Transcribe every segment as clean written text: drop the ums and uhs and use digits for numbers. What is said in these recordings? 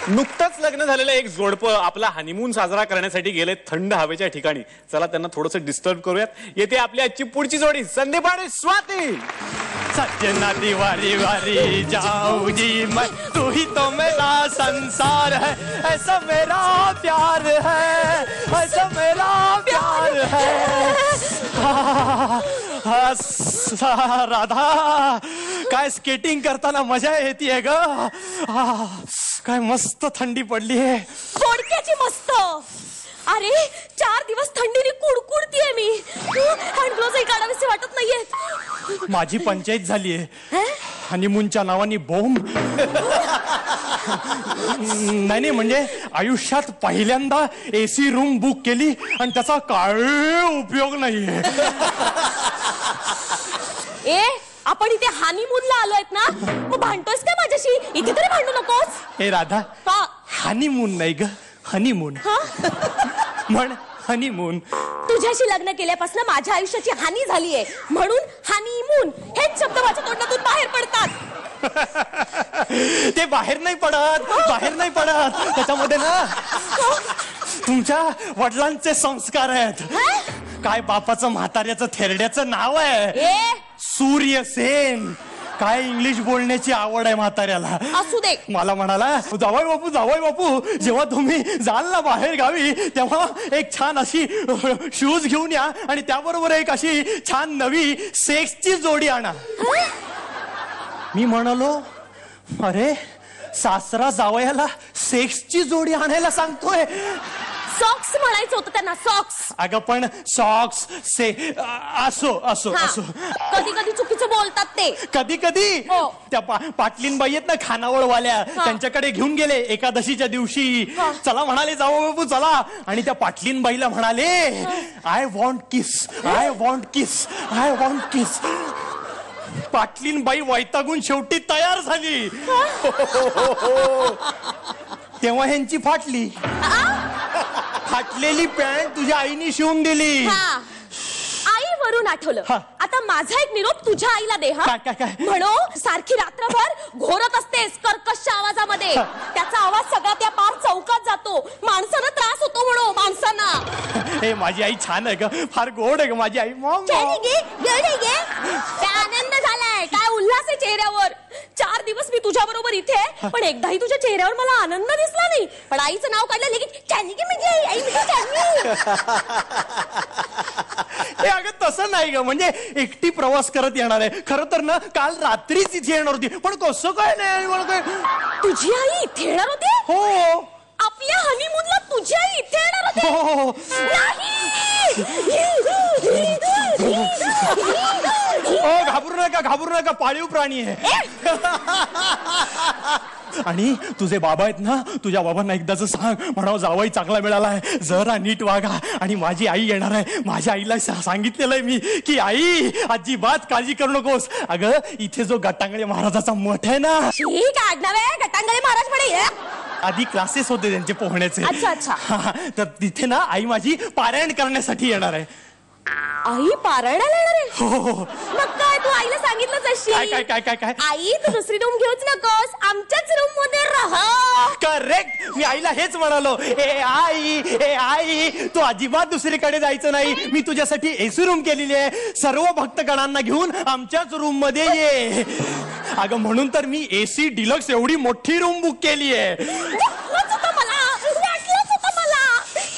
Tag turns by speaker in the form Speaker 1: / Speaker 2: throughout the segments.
Speaker 1: नुकतंच लग्न झालेलं एक जोडपं आपला हनीमून साजरा करण्यासाठी गेले थंड हवेच्या ठिकाणी. चला त्यांना थोडंसं डिस्टर्ब करूयात. येते आपली आजची पुढची जोडी संदीप आणि स्वाती.
Speaker 2: सजना दीवारी वारी जाऊं जी मैं, तू ही तो मेरा संसार है, ऐसा मेरा प्यार है, ऐसा मेरा प्यार है. राधा, काय स्केटिंग करताना मजा येते ग. काय मस्त थंडी पडली आहे.
Speaker 3: थोडक्याची मस्त. अरे 4 दिवस थंडीने कुडकुडतीये मी. हँड ग्लोव्हजही काढावेसे वाटत नाहीये.
Speaker 2: माझी पंचायत झालीये. हनीमूनच्या नावानी बॉम्ब. नाही म्हणजे आयुष्यात पहिल्यांदा एसी रूम बुक केली आणि त्याचा काय उपयोग नाहीये.
Speaker 3: ए आपण इथे हनीमूनला आलोयत ना, मग भांडतोयस काय माझ्याशी? इथे तरी भांडू नकोस.
Speaker 2: हे राधा, हनीमून नाही ग, हनीमून म्हण. हनीमून.
Speaker 3: तुझ्याशी लग्न केल्यापासून माझ्या आयुष्याची हानी झालीये, म्हणून हनीमून हेच शब्द माझ्या तोंडातून बाहेर पडतात.
Speaker 2: ते बाहेर नाही पडत, बाहेर नाही पडत. त्याच्यामध्ये ना तुमच्या वडिलांचे संस्कार आहेत. काय बापाचं म्हाताऱ्याचं थेरड्याचं नाव आहे सूर्यसेन. काय इंग्लिश बोलण्याची आवड आहे म्हाताऱ्याला.
Speaker 3: असू दे.
Speaker 2: मला म्हणाला, जावई बापू, जावई बापू, जेव्हा तुम्ही जाल ना बाहेर गावी तेव्हा एक छान अशी शूज घेऊन या आणि त्याबरोबर एक अशी छान नवी सेक्सची जोडी आणा. मी म्हणालो, अरे सासरा जावयाला सेक्सची जोडी आणायला सांगतोय.
Speaker 3: सॉक्स म्हणायचं होतं त्यांना, सॉक्स.
Speaker 2: अगं पण सॉक्स असो असो असो.
Speaker 3: कधी कधी चुकीचं बोलतात ते.
Speaker 2: कधी कधी त्या पाटलीनबाई आहेत ना खानावळवाल्या, त्यांच्याकडे घेऊन गेले एकादशीच्या दिवशी. चला म्हणाले जावई बापू चला. आणि त्या पाटलीनबाईला म्हणाले, I want kiss, I want kiss, I want kiss. पाटलीनबाई वैतागून शेवटी तयार झाली. तेव्हा ह्यांची फाटली. फाटलेली पॅन्ट तुझ्या आईने शिवून दिली.
Speaker 3: आईवरून आठवलं. आता माझा एक निरोप तुझ्या आईला दे. म्हणो, सारखी रात्रभर घोरत असतेस कर्कश आवाजामध्ये. त्याचा आवाज सगळा त्या पार चौकात जातो. माणसाला त्रास होतो म्हणो, माणसांना.
Speaker 2: हे माझी आई छान आहे ग, फार गोड आहे ग माझी आई.
Speaker 3: आनंद झालाय, काय उल्हास आहे चेहऱ्यावर. 4 दिवस मी तुझ्या बरोबर इथे, पण एकदाही तुझ्या चेहऱ्यावर मला आनंद दिसला नाही. पण आईचं नाव काढलं लगेच चानी की म्हणजे आई
Speaker 2: हे अगं तसं नाही ग, म्हणजे एकटी प्रवास करत येणार आहे. खरं तर ना काल रात्रीच इथे येणार होती, पण कसं काय नाही मला काय.
Speaker 3: तुझी आई इथे येणार होती?
Speaker 2: हो.
Speaker 3: आपल्या हनीमूनला तुझी आई इथे येणार होती?
Speaker 2: हो. घाबरू नका, घाबरू नका, पाळीव प्राणी आहे. आणि तुझे बाबा आहेत ना, तुझ्या बाबांना एकदाच सांग, म्हणावं जावई चांगला मिळाला आहे, जरा नीट वागा. आणि माझी आई येणार आहे. माझ्या आईला सांगितलेलं मी की आई अजिबात काळजी करू नकोस. अगं इथे जो गटांगळे महाराजाचा मठ आहे ना,
Speaker 3: गटांगळे महाराज म्हणे.
Speaker 2: आधी क्लासेस होते त्यांचे पोहण्याचे.
Speaker 3: अच्छा.
Speaker 2: तर तिथे ना आई माझी पारायण करण्यासाठी येणार आहे.
Speaker 3: आई पारायणाला येणार आहे?
Speaker 2: हो.
Speaker 3: मग काय तू आईला सांगितलंच अशी?
Speaker 2: काय काय काय काय
Speaker 3: आई तू दुसरी रूम घेऊच नकोस, आमच्याच रूम मध्ये राहा.
Speaker 2: करेक्ट. मी आईला हेच म्हणालो, ए आई तू अजिबात दुसरीकडे जायचं नाही. मी तुझ्यासाठी एसी रूम केलेली आहे. सर्व भक्तगणांना घेऊन आमच्याच रूम मध्ये ये. अगं म्हणून तर मी एसी डिलक्स एवढी मोठी रूम बुक केली आहे.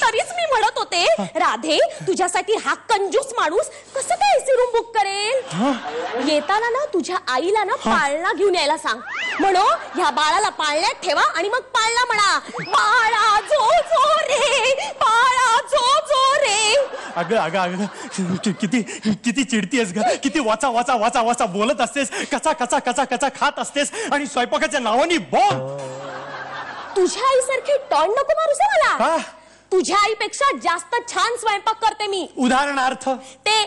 Speaker 3: तरीच मी म्हणत होते, राधे तुझ्यासाठी हा कंजूस माणूस कसं काय एसी रूम बुक करेल? येताना ना तुझ्या आईला ना पाळणा घेऊन यायला सांग. म्हणो ह्या बाळाला पाळण्यात ठेवा आणि मग पाळणा म्हणा, बाळा जो जो रे, बाळा जो जो रे.
Speaker 2: अगं किती चिडतीयस ग, किती वाचा वाचा वाचा वाचा बोलत असतेस, कचा कचा कचा कचा खात असतेस आणि स्वयंपाकाच्या नावाने बॉम्ब.
Speaker 3: तुझ्या आईसारखी टॉन नको मारूस मला. तुझ्या आईपेक्षा जास्त छान स्वयंपाक करते मी.
Speaker 2: उदाहरणार्थ ते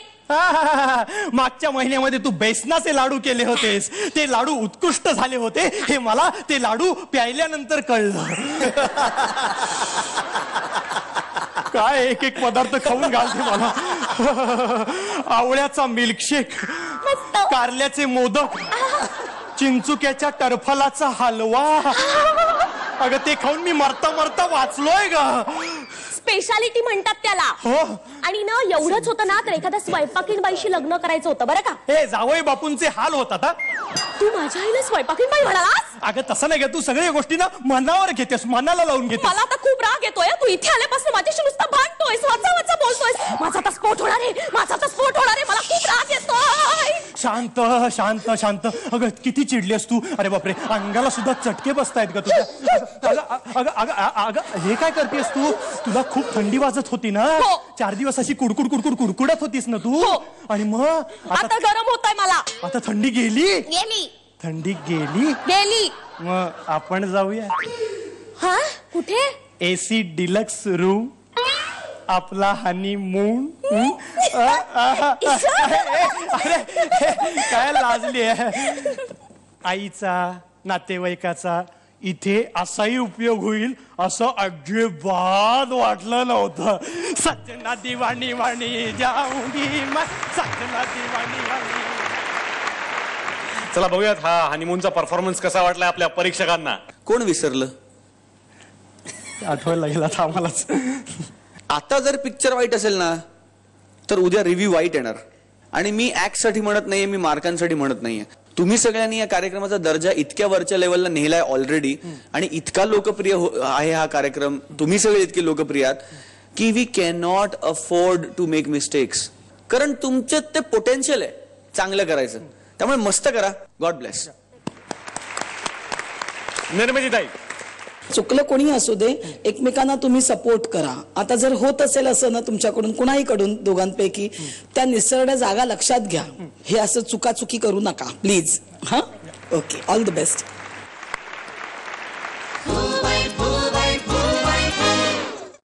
Speaker 2: मागच्या महिन्यामध्ये तू बेसनाचे लाडू केले होतेस. ते लाडू उत्कृष्ट झाले होते हे मला ते लाडू प्यायल्यानंतर कळलं. काय एक एक पदार्थ खाऊन घालते मला. आवळ्याचा मिल्कशेक, कारल्याचे मोदक, चिंचुक्याच्या टरफलाचा हलवा अगं ते खाऊन मी मरता मरता वाचलोय ग.
Speaker 3: स्पेशालिटी म्हणतात त्याला.
Speaker 2: हो.
Speaker 3: आणि ना एवढंच होतं ना तर एखाद्या स्वयंपाकीण बाईशी लग्न करायचं होतं बरं का.
Speaker 2: हे जावई बापूंचे हाल होतात हा.
Speaker 3: तू माझ्या आईला स्वयंपाकीण बाई म्हणालास.
Speaker 2: अगं तसं नाही ग, तू सगळ्या गोष्टी ना मनावर घेतेस, मनाला लावून घेतेस.
Speaker 3: मला आता खूप राग येतोय. तू इथे आल्यापासून माझ्याशी नुसता भांडतोयस, वाचा वाचा बोलतोयस. माझा तर स्फोट होणार आहे, माझा तर स्फोट होणार आहे. मला खूप राग येतोय.
Speaker 2: शांत शांत शांत. अगं किती चिडलीस तू. अरे बापरे, अंगाला सुद्धा चटके बसतायत ग तुझ्या. अगं अगं अगं अगं हे काय करतेस तू. तुला खूप थंडी वाजत होती ना.
Speaker 3: हो.
Speaker 2: 4 दिवस अशी कुडकुड कुडकुड कुडकुडत होतीस ना तू.
Speaker 3: हो.
Speaker 2: आणि मग
Speaker 3: आता गरम होतंय मला.
Speaker 2: आता थंडी गेली.
Speaker 3: गेली
Speaker 2: थंडी गेली.
Speaker 3: गेली.
Speaker 2: मग आपण जाऊया
Speaker 3: हा कुठे.
Speaker 2: AC डिलक्स रूम, आपला हनीमून. अरे काय लाजली आहे. आईचा नातेवाईकाचा इथे असाही उपयोग होईल असं अजिबात वाटलं नव्हतं. सजना दिवाणी वाणी जाऊंगी मैं, सजना दिवाणी वाणी.
Speaker 1: चला बघूयात हा हनीमूनचा परफॉर्मन्स कसा वाटलाय आपल्या परीक्षकांना.
Speaker 4: कोण विसरलं.
Speaker 2: आठवायला लागेल आता आम्हालाच.
Speaker 4: आता जर पिक्चर वाईट असेल ना तर उद्या रिव्ह्यू वाईट येणार. आणि मी ऍक्ट साठी म्हणत नाहीये, मी मार्कांसाठी म्हणत नाहीये. तुम्ही सगळ्यांनी या कार्यक्रमाचा दर्जा इतक्या वरच्या लेवलला नेलाय ऑलरेडी, आणि इतका लोकप्रिय आहे हा कार्यक्रम, तुम्ही सगळे इतके लोकप्रिय आहात की we can not afford to make mistakes. कारण तुमच्यात ते पोटेन्शियल आहे चांगलं करायचं. त्यामुळे मस्त करा. God bless.
Speaker 1: निर्मितीताई.
Speaker 5: चुकलं कोणी असू दे, एकमेकांना तुम्ही सपोर्ट करा. आता जर होत असेल असं ना तुमच्याकडून कुणाहीकडून दोघांपैकी, त्या निसरड्या जागा लक्षात घ्या. हे असं चुकाचुकी करू नका प्लीज. हा ओके, ऑल द बेस्ट.